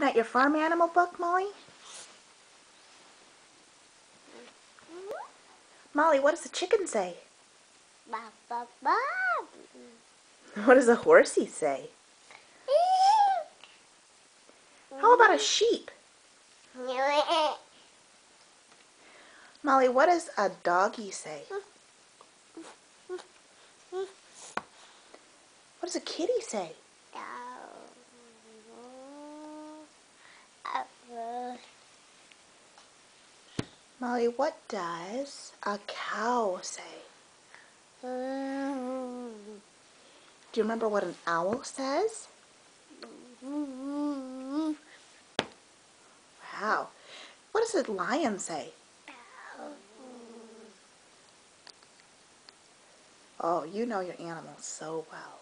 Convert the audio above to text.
looking at your farm animal book, Molly? Molly, what does a chicken say? Ba, ba, ba. What does a horsey say? How about a sheep? Molly, what does a doggy say? What does a kitty say? Molly, what does a cow say? Do you remember what an owl says? Wow. What does a lion say? Oh, you know your animals so well.